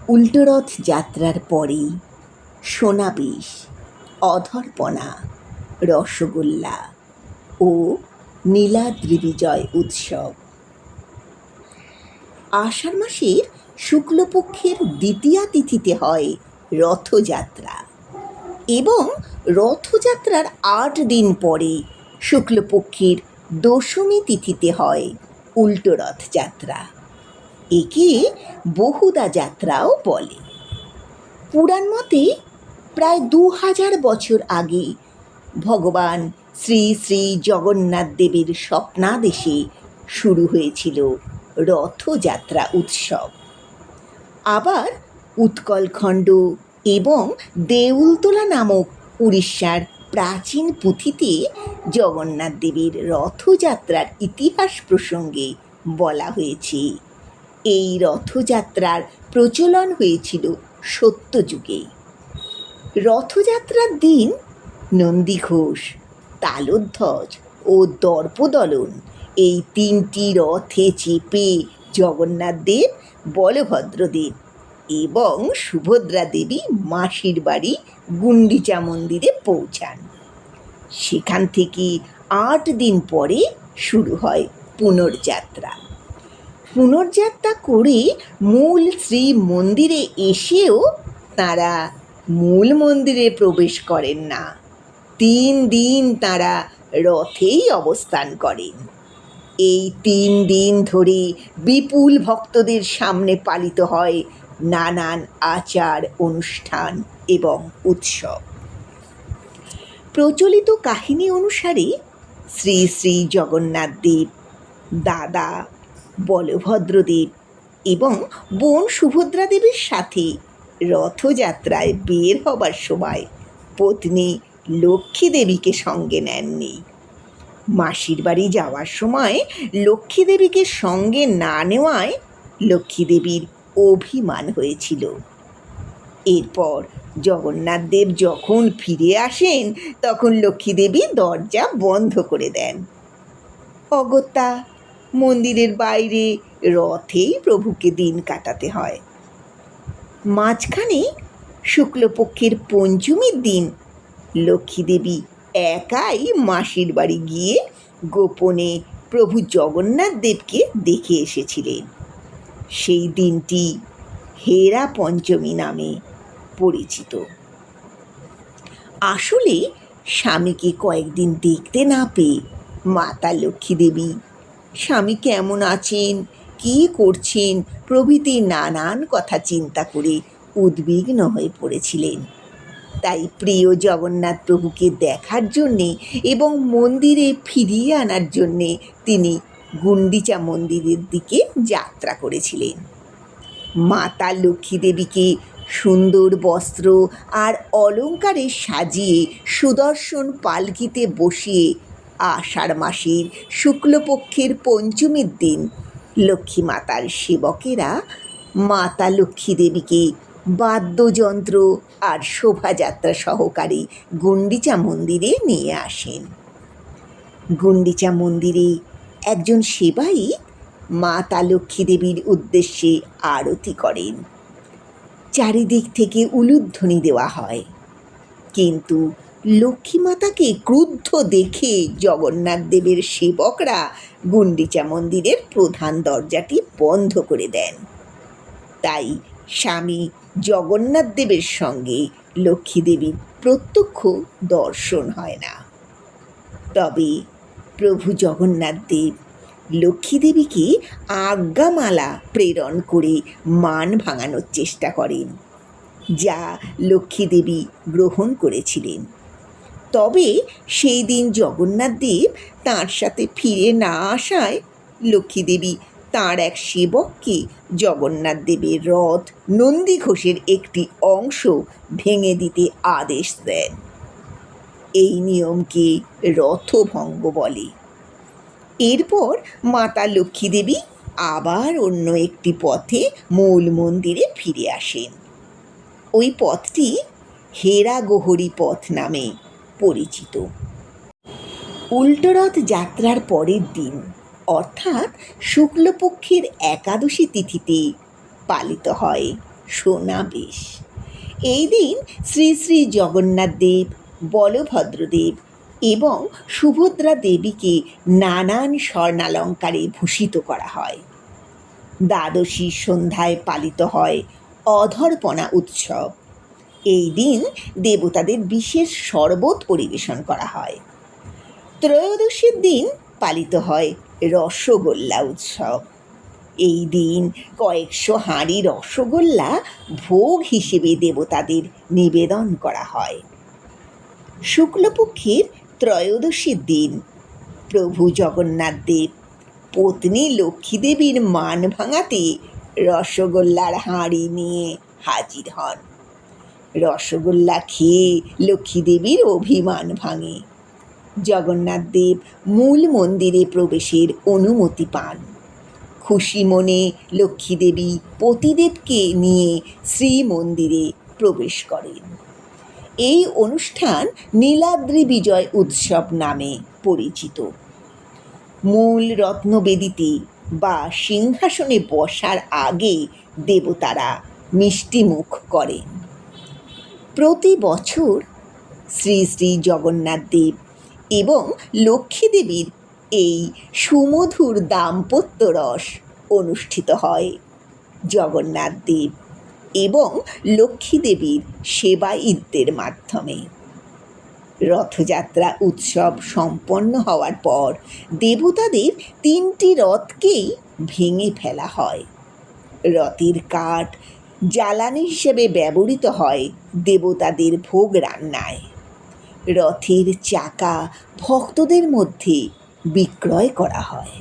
উল্টোরথ যাত্রার পরেই সোনাবিষ, অধরপনা, রসগোল্লা ও নীলাদ্রি বিজয় উৎসব। আষাঢ় মাসের শুক্লপক্ষের দ্বিতীয়া তিথিতে হয় রথযাত্রা এবং রথযাত্রার ৮ দিন পরে শুক্লপক্ষের দশমী তিথিতে হয় উল্টোরথ যাত্রা। একে বহুদা যাত্রাও বলে। পুরাণ মতে প্রায় ২০০০ বছর আগে ভগবান শ্রী শ্রী জগন্নাথ দেবের স্বপ্নাদেশে শুরু হয়েছিল রথযাত্রা উৎসব। আবার উৎকলখণ্ড এবং দেউলতলা নামক উড়িষ্যার প্রাচীন পুঁথিতে জগন্নাথ দেবের রথযাত্রার ইতিহাস প্রসঙ্গে বলা হয়েছে, এই রথযাত্রার প্রচলন হয়েছিল সত্যযুগে। রথযাত্রার দিন নন্দীঘোষ, তালধ্বজ ও দর্পদলন এই ৩টি রথে চেপে জগন্নাথ দেব, বলভদ্রদেব এবং সুভদ্রা দেবী মাসির বাড়ি গুন্ডিচা মন্দিরে পৌঁছান। সেখান থেকে ৮ দিন পরে শুরু হয় পুনর্যাত্রা। পুনর্যাত্রা করে মূল শ্রী মন্দিরে এসেও তাঁরা মূল মন্দিরে প্রবেশ করেন না। ৩ দিন তাঁরা রথেই অবস্থান করেন। এই ৩ দিন ধরে বিপুল ভক্তদের সামনে পালিত হয় নানান আচার অনুষ্ঠান এবং উৎসব। প্রচলিত কাহিনী অনুসারে শ্রী শ্রী জগন্নাথ দেব, দাদা বলভদ্রদেব এবং বোন সুভদ্রা দেবীর সাথে রথযাত্রায় বের হবার সময় পত্নী লক্ষ্মী দেবীকে সঙ্গে নেননি। মাসির বাড়ি যাওয়ার সময় লক্ষ্মী দেবীকে সঙ্গে না নেওয়ায় লক্ষ্মী দেবীর অভিমান হয়েছিল। এরপর জগন্নাথ দেব যখন ফিরে আসেন তখন লক্ষ্মী দেবী দরজা বন্ধ করে দেন। অগত্যা মন্দিরের বাইরে রথেই প্রভুকে দিন কাটাতে হয়। মাঝখানে শুক্লপক্ষের পঞ্চমীর দিন লক্ষ্মী দেবী একাই মাসির বাড়ি গিয়ে গোপনে প্রভু জগন্নাথ দেবকে দেখে এসেছিলেন। সেই দিনটি হেরা পঞ্চমী নামে পরিচিত। আসলে স্বামীকে কয়েকদিন দেখতে না পেয়ে মাতা লক্ষ্মী দেবী স্বামী কেমন আছেন, কী করছেন প্রভৃতি নানান কথা চিন্তা করে উদ্বিগ্ন হয়ে পড়েছিলেন। তাই প্রিয় জগন্নাথ প্রভুকে দেখার জন্যে এবং মন্দিরে ফিরিয়ে আনার জন্যে তিনি গুন্ডিচা মন্দিরের দিকে যাত্রা করেছিলেন। মাতা লক্ষ্মী দেবীকে সুন্দর বস্ত্র আর অলঙ্কারে সাজিয়ে সুদর্শন পালকিতে বসিয়ে আষাঢ় মাসের শুক্লপক্ষের পঞ্চমীর দিন লক্ষ্মী মাতার সেবকেরা মাতা লক্ষ্মী দেবীকে বাদ্যযন্ত্র আর শোভাযাত্রা সহকারে গুন্ডিচা মন্দিরে নিয়ে আসেন। গুন্ডিচা মন্দিরে একজন সেবাই মাতা লক্ষ্মী দেবীর উদ্দেশ্যে আরতি করেন। চারিদিক থেকে উলুধ্বনি দেওয়া হয়, কিন্তু লক্ষ্মী মাতাকে ক্রুদ্ধ দেখে জগন্নাথ দেবের সেবকরা গুন্ডিচা মন্দিরের প্রধান দরজাটি বন্ধ করে দেন। তাই স্বামী জগন্নাথ দেবের সঙ্গে লক্ষ্মী দেবীর প্রত্যক্ষ দর্শন হয় না। তবে প্রভু জগন্নাথ দেব লক্ষ্মী দেবীকে আজ্ঞামালা প্রেরণ করে মান ভাঙানোর চেষ্টা করেন, যা লক্ষ্মী দেবী গ্রহণ করেছিলেন। তবে সেই দিন জগন্নাথ দেব তাঁর সাথে ফিরে না আসায় লক্ষ্মী দেবী তাঁর এক সেবককে জগন্নাথ দেবের রথ নন্দীঘোষের একটি অংশ ভেঙে দিতে আদেশ দেন। এই নিয়মকে রথভঙ্গ বলে। এরপর মাতা লক্ষ্মী দেবী আবার অন্য একটি পথে মূল মন্দিরে ফিরে আসেন। ওই পথটি হেরাগোহরী পথ নামে পরিচিত। উল্টোরথ যাত্রার পরের দিন অর্থাৎ শুক্লপক্ষের একাদশী তিথিতে পালিত হয় সোনা বেশ। এই দিন শ্রী শ্রী জগন্নাথ দেব, বলভদ্রদেব এবং সুভদ্রা দেবীকে নানান স্বর্ণালঙ্কারে ভূষিত করা হয়। দ্বাদশীর সন্ধ্যায় পালিত হয় অধর্পণা উৎসব। এই দিন দেবতাদের বিশেষ শরবত পরিবেশন করা হয়। ত্রয়োদশীর দিন পালিত হয় রসগোল্লা উৎসব। এই দিন কয়েকশো হাঁড়ি রসগোল্লা ভোগ হিসেবে দেবতাদের নিবেদন করা হয়। শুক্লপক্ষের ত্রয়োদশীর দিন প্রভু জগন্নাথ দেব পত্নী লক্ষ্মী দেবীর মান ভাঙাতে রসগোল্লার হাঁড়ি নিয়ে হাজির হন। রসগোল্লা খেয়ে লক্ষ্মী দেবীর অভিমান ভাঙে। জগন্নাথ দেব মূল মন্দিরে প্রবেশের অনুমতি পান। খুশি মনে লক্ষ্মী দেবী পতিদেবকে নিয়ে শ্রীমন্দিরে প্রবেশ করেন। এই অনুষ্ঠান নীলাদ্রি বিজয় উৎসব নামে পরিচিত। মূল রত্নবেদিতে বা সিংহাসনে বসার আগে দেবতারা মিষ্টিমুখ করেন। প্রতি বছর শ্রী শ্রী জগন্নাথ দেব এবং লক্ষ্মী দেবীর এই সুমধুর দাম্পত্য রস অনুষ্ঠিত হয় জগন্নাথ দেব এবং লক্ষ্মী দেবীর সেবায়িতদের মাধ্যমে। রথযাত্রা উৎসব সম্পন্ন হওয়ার পর দেবতাদের 3টি রথকেই ভেঙে ফেলা হয়। রথের কাঠ জ্বালানি হিসেবে ব্যবহৃত হয় দেবতাদের ভোগ রান্নায়। রথের চাকা ভক্তদের মধ্যে বিক্রয় করা হয়।